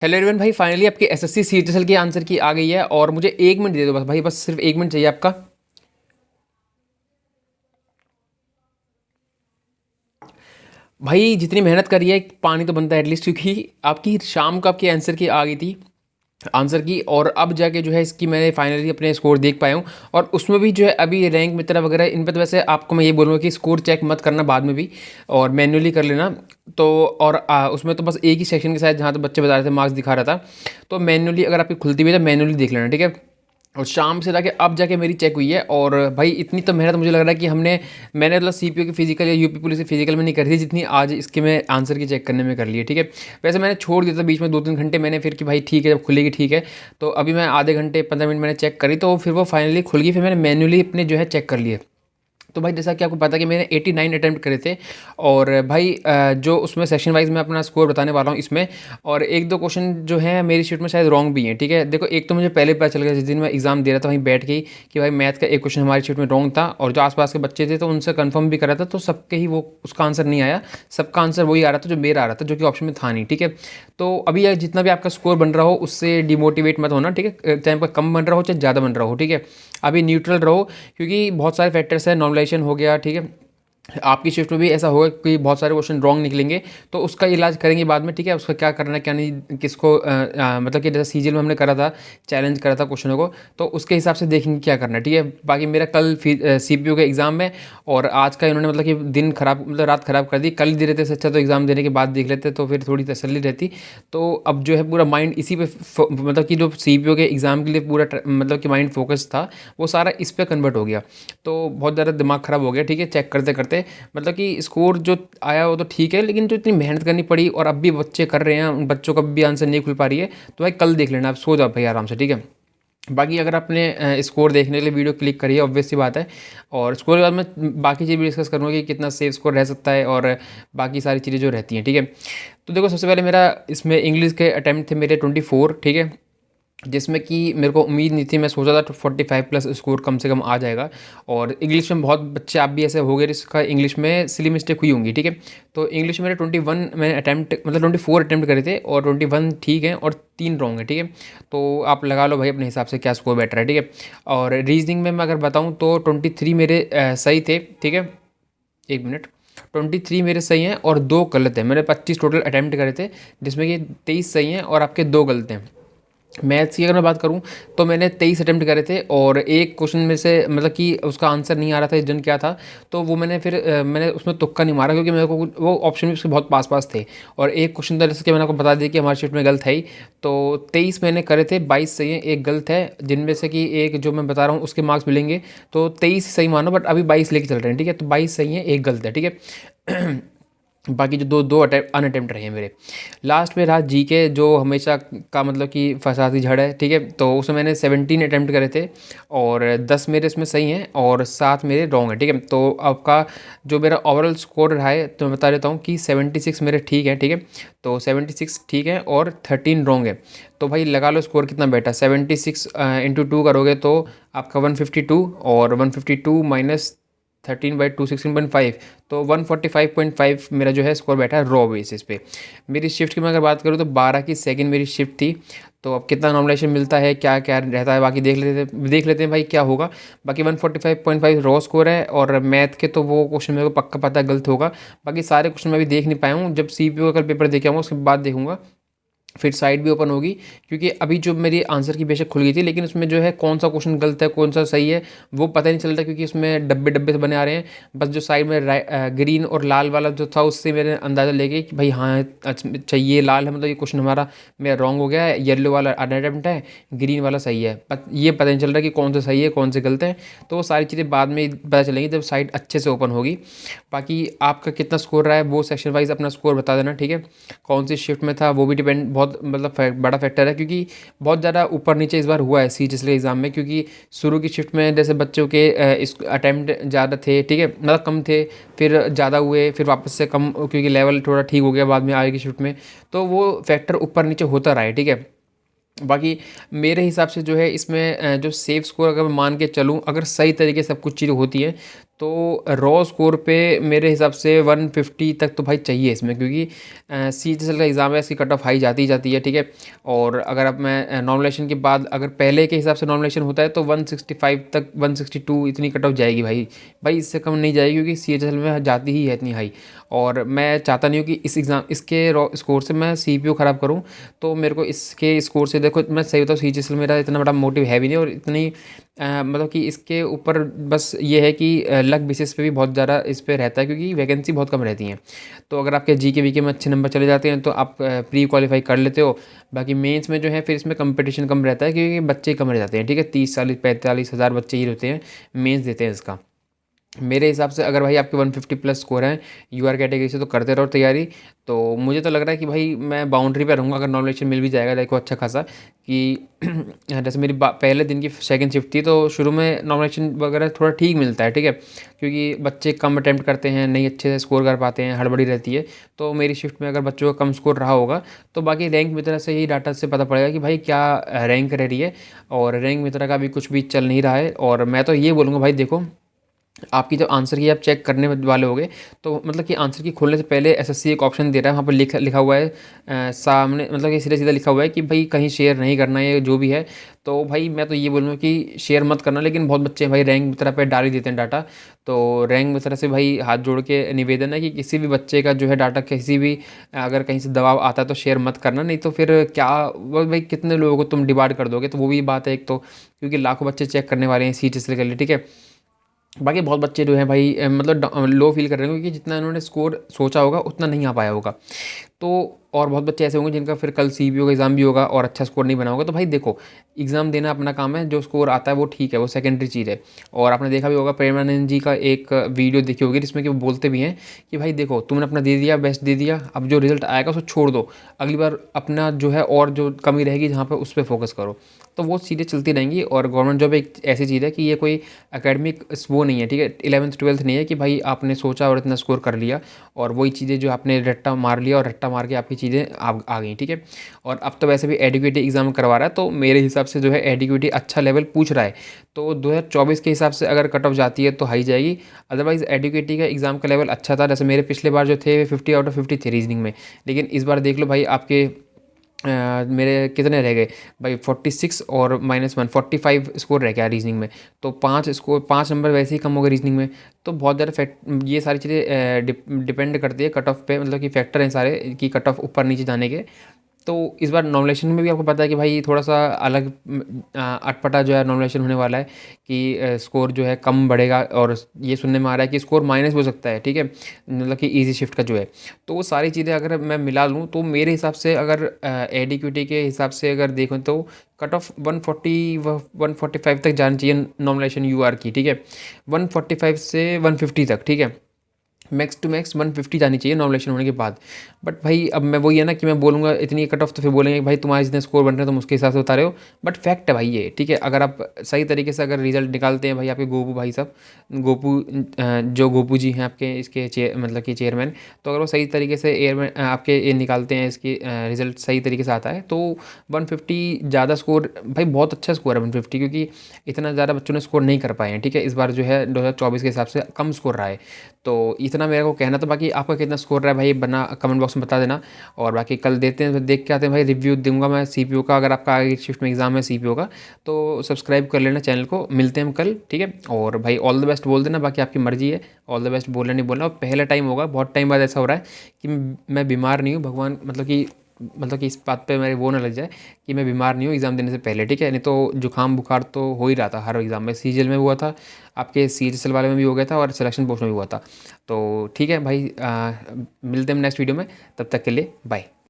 Hello everyone भाई, finally आपकी SSC CGL की आंसर की आ गई है और मुझे 1 मिनट दे दो बस भाई, बस सिर्फ 1 मिनट चाहिए आपका। भाई जितनी मेहनत करी है पानी तो बनता है एटलीस्ट, क्योंकि आपकी शाम को आपकी आंसर की आ गई थी आंसर की, और अब जाके जो है इसकी मैंने फाइनली अपने स्कोर देख पाया हूँ। और उसमें भी जो है अभी रैंक मित्र वगैरह इन पर तो वैसे आपको मैं ये बोलूँगा कि स्कोर चेक मत करना बाद में भी, और मैन्युअली कर लेना। तो और उसमें तो बस एक ही सेक्शन के साथ जहाँ तो बच्चे बता रहे थे मार्क्स दिखा रहा था, तो मैन्युअली अगर आपकी खुलती हुई है तो मैन्युअली देख लेना, ठीक है। और शाम से जाके अब जाके मेरी चेक हुई है, और भाई इतनी तो मेहनत मुझे लग रहा है कि मैंने मतलब सीपीओ की फिजिकल या यूपी पुलिस की फिजिकल में नहीं करी थी जितनी आज इसके मैं आंसर की चेक करने में कर ली है, ठीक है। वैसे मैंने छोड़ दिया था बीच में 2-3 घंटे, मैंने फिर कि भाई ठीक है जब खुलेगी ठीक है। तो अभी मैं आधे घंटे 15 मिनट मैंने चेक करी, तो फिर वो फाइनली खुल गई, फिर मैंने मैन्युअली अपने जो है चेक कर लिए। तो भाई जैसा कि आपको पता है कि मैंने 89 अटैम्प्ट करे थे, और भाई जो उसमें सेक्शन वाइज मैं अपना स्कोर बताने वाला हूँ इसमें। और एक दो क्वेश्चन जो है मेरी शीट में शायद रॉन्ग भी हैं, ठीक है। देखो, एक तो मुझे पहले पता चल गया जिस दिन मैं एग्जाम दे रहा था वहीं बैठ के ही कि भाई मैथ का एक क्वेश्चन हमारी शीट में रॉन्ग था, और जो आसपास के बच्चे थे तो उनसे कन्फर्म भी करा था, तो सबके ही वो उसका आंसर नहीं आया। सबका आंसर वही आ रहा था जो मेरा आ रहा था, जो कि ऑप्शन में था नहीं, ठीक है। तो अभी यार जितना भी आपका स्कोर बन रहा हो उससे डिमोटिवेट मत होना, ठीक है। चाहे आपका कम बन रहा हो चाहे ज़्यादा बन रहा हो, ठीक है। अभी न्यूट्रल रहो, क्योंकि बहुत सारे फैक्टर्स हैं, नॉर्मलाइजेशन हो गया, ठीक है। आपकी शिफ्ट में भी ऐसा होगा कि बहुत सारे क्वेश्चन रॉन्ग निकलेंगे, तो उसका इलाज करेंगे बाद में, ठीक है। उसका क्या करना है क्या नहीं, किसको मतलब कि जैसे सीजीएल में हमने करा था, चैलेंज करा था क्वेश्चनों को, तो उसके हिसाब से देखेंगे क्या करना है, ठीक है। बाकी मेरा कल सीपीयू का एग्ज़ाम है, और आज का इन्होंने मतलब कि दिन खराब, मतलब रात खराब कर दी। कल दे रहे थे, इससे अच्छा तो एग्ज़ाम देने के बाद देख लेते तो फिर थोड़ी तसल्ली रहती। तो अब जो है पूरा माइंड इसी पे मतलब कि जो सीपीयू के एग्ज़ाम के लिए पूरा मतलब कि माइंड फोकस था, वो सारा इस पर कन्वर्ट हो गया। तो बहुत ज़्यादा दिमाग ख़राब हो गया, ठीक है, चेक करते करते। मतलब कि स्कोर जो आया वो तो ठीक है, लेकिन जो इतनी मेहनत करनी पड़ी और अब भी बच्चे कर रहे हैं, उन बच्चों का भी आंसर नहीं खुल पा रही है, तो भाई कल देख लेना, आप सो जाओ भाई आराम से, ठीक है। बाकी अगर आपने स्कोर देखने के लिए वीडियो क्लिक करी है, ऑब्वियस सी बात है। और स्कोर के बाद मैं बाकी चीज़ भी डिस्कस करूँगा कि कितना सेफ स्कोर रह सकता है, और बाकी सारी चीज़ें जो रहती हैं, ठीक है। तो देखो, सबसे पहले मेरा इसमें इंग्लिश के अटैम्प्ट थे मेरे 24, ठीक है, जिसमें कि मेरे को उम्मीद नहीं थी। मैं सोचा था 45 प्लस स्कोर कम से कम आ जाएगा। और इंग्लिश में बहुत बच्चे आप भी ऐसे हो गए जिसका इंग्लिश में सिली मिस्टेक हुई होंगी, ठीक है। तो इंग्लिश में मेरे 21 मैंने अटैम्प्ट मतलब 24 अटैम्प्ट करे थे, और 21 ठीक है और 3 रॉन्ग है, ठीक है। तो आप लगा लो भाई अपने हिसाब से क्या स्कोर बेटर है, ठीक है। और रीजनिंग में मैं अगर बताऊँ तो 23 मेरे सही थे, ठीक है। 1 मिनट। 23 मेरे सही हैं और 2 गलत हैं। मैंने 25 टोटल अटैम्प्ट करे थे, जिसमें कि 23 सही हैं और आपके 2 गलत हैं। मैथ्स की अगर मैं बात करूं तो मैंने 23 अटैम्प्ट करे थे, और एक क्वेश्चन में से मतलब कि उसका आंसर नहीं आ रहा था जन क्या था, तो वो मैंने फिर मैंने उसमें तुक्का नहीं मारा, क्योंकि मेरे को वो ऑप्शन भी उसके बहुत पास पास थे। और एक क्वेश्चन था जैसे कि मैंने आपको बता दिया कि हमारी शिफ्ट में गलत है ही। तो 23 मैंने करे थे, 22 सही है, एक गलत है, जिनमें से कि एक जो मैं बता रहा हूँ उसके मार्क्स मिलेंगे। तो 23 सही मानो, बट अभी 22 लेके चल रहे हैं, ठीक है। तो 22 सही है, एक गलत है, ठीक है। बाकी जो दो दो अनअटेम्प्ट रहे हैं मेरे। लास्ट में रहा जीके, जो हमेशा का मतलब कि फसादी झड़ है, ठीक है। तो उसमें मैंने 17 अटैम्प्ट करे थे, और 10 मेरे इसमें सही हैं और 7 मेरे रॉन्ग हैं, ठीक है। तो आपका जो मेरा ओवरऑल स्कोर रहा है तो मैं बता देता हूँ कि 76 मेरे ठीक है, ठीक है। तो 76 ठीक है और 13 रॉन्ग है। तो भाई लगा लो स्कोर कितना बैठा, 76 इंटू 2 करोगे तो आपका 152, और 152 माइनस 13/2 16.5, तो 145.5 मेरा जो है स्कोर बैठा है रॉ बेसिस पे। मेरी शिफ्ट की मैं अगर बात करूँ तो 12 की सेकंड मेरी शिफ्ट थी। तो अब कितना नॉमिनेशन मिलता है, क्या क्या रहता है, बाकी देख लेते हैं भाई क्या होगा। बाकी 145.5 रॉ स्कोर है, और मैथ के तो वो क्वेश्चन मेरे को पक्का पता है गलत होगा। बाकी सारे क्वेश्चन मैं भी देख नहीं पाया हूँ, जब सीपीयू का कल पेपर देखे आऊँगा उसके बाद देखूंगा, फिर साइड भी ओपन होगी। क्योंकि अभी जो मेरी आंसर की बेशक खुल गई थी, लेकिन उसमें जो है कौन सा क्वेश्चन गलत है कौन सा सही है वो पता नहीं चलता, क्योंकि उसमें डब्बे डब्बे से बने आ रहे हैं। बस जो साइड में ग्रीन और लाल वाला जो था उससे मेरे अंदाज़ा लेके कि भाई हाँ अच्छा ये लाल है, मतलब ये क्वेश्चन हमारा मेरा रॉन्ग हो गया है, येलो वाला अनअटेम्प्ट है, ग्रीन वाला सही है। ये पता नहीं चल रहा कि कौन सा सही है कौन से गलत है। तो वो सारी चीज़ें बाद में पता चलेंगी जब साइट अच्छे से ओपन होगी। बाकी आपका कितना स्कोर रहा है वो सेक्शन वाइज अपना स्कोर बता देना, ठीक है। कौन सी शिफ्ट में था वो भी डिपेंड, बहुत मतलब बड़ा फैक्टर है, क्योंकि बहुत ज़्यादा ऊपर नीचे इस बार हुआ है सीजीएल एग्ज़ाम में। क्योंकि शुरू की शिफ्ट में जैसे बच्चों के इस अटैम्प्ट ज़्यादा थे, ठीक है, मतलब कम थे, फिर ज़्यादा हुए, फिर वापस से कम, क्योंकि लेवल थोड़ा ठीक हो गया बाद में आगे की शिफ्ट में। तो वो फैक्टर ऊपर नीचे होता रहा है, ठीक है। बाकी मेरे हिसाब से जो है इसमें जो सेफ स्कोर अगर मैं मान के चलूँ, अगर सही तरीके से सब कुछ चीज़ें होती हैं, तो रॉ स्कोर पे मेरे हिसाब से 150 तक तो भाई चाहिए इसमें, क्योंकि CHSL का एग्ज़ाम है, इसकी कट ऑफ हाई जाती ही जाती है, ठीक है। और अगर अब मैं नॉमिनेशन के बाद अगर पहले के हिसाब से नॉमिनेशन होता है तो 165 तक 162 इतनी कट ऑफ जाएगी भाई। भाई इससे कम नहीं जाएगी, क्योंकि CHSL में जाती ही है इतनी हाई। और मैं चाहता नहीं हूँ कि इस एग्ज़ाम इसके रॉ स्कोर से मैं CPO ख़राब करूँ। तो मेरे को इसके स्कोर से, देखो मैं सही बताऊँ, CHSL मेरा इतना बड़ा मोटिव है भी नहीं, और इतनी मतलब कि इसके ऊपर बस ये है कि लक बेसिस पे भी बहुत ज़्यादा इस पे रहता है, क्योंकि वैकेंसी बहुत कम रहती हैं। तो अगर आपके GK वीके में अच्छे नंबर चले जाते हैं तो आप प्री क्वालिफाई कर लेते हो। बाकी मेंस में जो है फिर इसमें कंपटीशन कम रहता है, क्योंकि बच्चे कम रह जाते हैं, ठीक है। 30-40-45 हज़ार बच्चे ही होते हैं मेंस देते हैं इसका। मेरे हिसाब से अगर भाई आपके 150 प्लस स्कोर हैं UR कैटेगरी से, तो करते रहो तैयारी। तो मुझे तो लग रहा है कि भाई मैं बाउंड्री पे रहूँगा, अगर नॉमिनेशन मिल भी जाएगा देखो अच्छा खासा, कि जैसे मेरी पहले दिन की सेकंड शिफ्ट थी, तो शुरू में नॉमिनेशन वगैरह थोड़ा ठीक मिलता है, ठीक है, क्योंकि बच्चे कम अटैम्प्ट करते हैं, नहीं अच्छे से स्कोर कर पाते हैं, हड़बड़ी रहती है। तो मेरी शिफ्ट में अगर बच्चों का कम स्कोर रहा होगा, तो बाकी रैंक मित्रा से ही डाटा से पता पड़ेगा कि भाई क्या रैंक रह रही है। और रैंक मित्रा का भी कुछ भी चल नहीं रहा है। और मैं तो ये बोलूँगा भाई, देखो आपकी जब आंसर की आप चेक करने वाले होगे, तो मतलब कि आंसर की खोलने से पहले SSC एक ऑप्शन दे रहा है, वहाँ पर लिखा हुआ है सामने, मतलब कि सीधा सीधा लिखा हुआ है कि भाई कहीं शेयर नहीं करना है जो भी है। तो भाई मैं तो ये बोलूँगा कि शेयर मत करना। लेकिन बहुत बच्चे भाई रैंक मित्रा पे डाल ही देते हैं डाटा। तो रैंक मित्रा से भाई हाथ जोड़ के निवेदन है कि किसी भी बच्चे का जो है डाटा किसी भी अगर कहीं से दबाव आता है तो शेयर मत करना, नहीं तो फिर क्या वो भाई कितने लोगों को तुम डिवाइड कर दोगे। तो वो भी बात है एक तो, क्योंकि लाखों बच्चे चेक करने वाले हैं CHSL के लिए, ठीक है। बाकी बहुत बच्चे जो हैं भाई मतलब लो फील कर रहे होंगे, क्योंकि जितना इन्होंने स्कोर सोचा होगा उतना नहीं आ पाया होगा। तो और बहुत बच्चे ऐसे होंगे जिनका फिर कल CPO का एग्ज़ाम भी होगा और अच्छा स्कोर नहीं बना होगा। तो भाई देखो, एग्ज़ाम देना अपना काम है, जो स्कोर आता है वो ठीक है, वो सेकेंडरी चीज़ है। और आपने देखा भी होगा, प्रेमानंद जी का एक वीडियो देखी होगी जिसमें कि वो बोलते भी हैं कि भाई देखो, तुमने अपना दे दिया, बेस्ट दे दिया, अब जो रिजल्ट आएगा उसको छोड़ दो, अगली बार अपना जो है और जो कमी रहेगी जहाँ पर उस पर फोकस करो। तो वो चीज़ें चलती रहेंगी। और गवर्नमेंट जॉब एक ऐसी चीज़ है कि ये कोई एकेडमिक वो नहीं है, ठीक है, 11th-12th नहीं है कि भाई आपने सोचा और इतना स्कोर कर लिया और वही चीज़ें जो आपने रट्टा मार लिया और रट्टा मार के आपकी चीज़ें आ गई, ठीक है। और अब तो वैसे भी एडिक्वेटी एग्ज़ाम करवा रहा है, तो मेरे हिसाब से जो है एडिक्वेटी अच्छा लेवल पूछ रहा है। तो 2024 के हिसाब से अगर कट ऑफ जाती है तो हाई जाएगी। अदरवाइज़ एडिक्वेटी का एग्ज़ाम का लेवल अच्छा था, जैसे मेरे पिछले बार जो थे 50 आउट ऑफ 50 थे रीजनिंग में। लेकिन इस बार देख लो भाई, आपके मेरे कितने रह गए भाई, 46 और -1 45 स्कोर रह गया रीजनिंग में। तो 5 नंबर वैसे ही कम हो गए रीजनिंग में। तो बहुत ज़्यादा ये सारी चीज़ें डिपेंड करती है कट ऑफ पे, मतलब कि फैक्टर हैं सारे कि कट ऑफ ऊपर नीचे जाने के। तो इस बार नॉमिनेशन में भी आपको पता है कि भाई थोड़ा-सा अलग अटपटा जो है नॉमिनेशन होने वाला है, कि स्कोर जो है कम बढ़ेगा। और ये सुनने में आ रहा है कि स्कोर माइनस भी हो सकता है, ठीक है? मतलब कि ईज़ी शिफ्ट का जो है। तो वो सारी चीज़ें अगर मैं मिला लूँ, तो मेरे हिसाब से अगर एडिक्विटी के हिसाब से अगर देखूँ, तो कट ऑफ 140 व 145 तक जानी चाहिए नॉमिनेशन UR की, ठीक है? 145 से 150 तक, ठीक है? मैक्स टू मैक्स 150 जानी चाहिए नॉमिनेशन होने के बाद। बट भाई अब मैं वही है ना कि मैं बोलूँगा इतनी कट ऑफ, तो फिर बोलेंगे भाई तुम्हारे जितने स्कोर बन रहे हैं तुम उसके हिसाब से बता रहे हो। बट फैक्ट है भाई ये, ठीक है। अगर आप सही तरीके से अगर रिजल्ट निकालते हैं भाई, आपके गोपू भाई साहब, जो गोपू जी हैं आपके इसके मतलब कि चेयरमैन, तो अगर वो सही तरीके से एयरमैन आपके ये निकालते हैं, इसकी रिजल्ट सही तरीके से आता है, तो 150 ज़्यादा स्कोर भाई बहुत अच्छा स्कोर है 150, क्योंकि इतना ज़्यादा बच्चों ने स्कोर नहीं कर पाए हैं, ठीक है। इस बार जो है 2024 के हिसाब से कम स्कोर रहा है। तो इतना मेरे को कहना था। बाकी आपका कितना स्कोर रहा है भाई, बना कमेंट बॉक्स में बता देना। और बाकी कल देते हैं, देख के आते हैं भाई, रिव्यू दूंगा मैं CPO का। अगर आपका आगे शिफ्ट में एग्जाम है CPO का, तो सब्सक्राइब कर लेना चैनल को। मिलते हैं हम कल, ठीक है। और भाई ऑल द बेस्ट बोल देना, बाकी आपकी मर्जी है, ऑल द बेस्ट बोलना नहीं बोलना। और पहला टाइम होगा, बहुत टाइम बाद ऐसा हो रहा है कि मैं बीमार नहीं हूँ, भगवान मतलब कि इस बात पे मेरे वो ना लग जाए कि मैं बीमार नहीं हूँ एग्ज़ाम देने से पहले, ठीक है। नहीं तो जुकाम बुखार तो हो ही रहा था हर एग्ज़ाम में, CGL में हुआ था, आपके CHSL वाले में भी हो गया था, और सिलेक्शन पोस्ट में भी हुआ था। तो ठीक है भाई, मिलते हैं नेक्स्ट वीडियो में, तब तक के लिए बाय।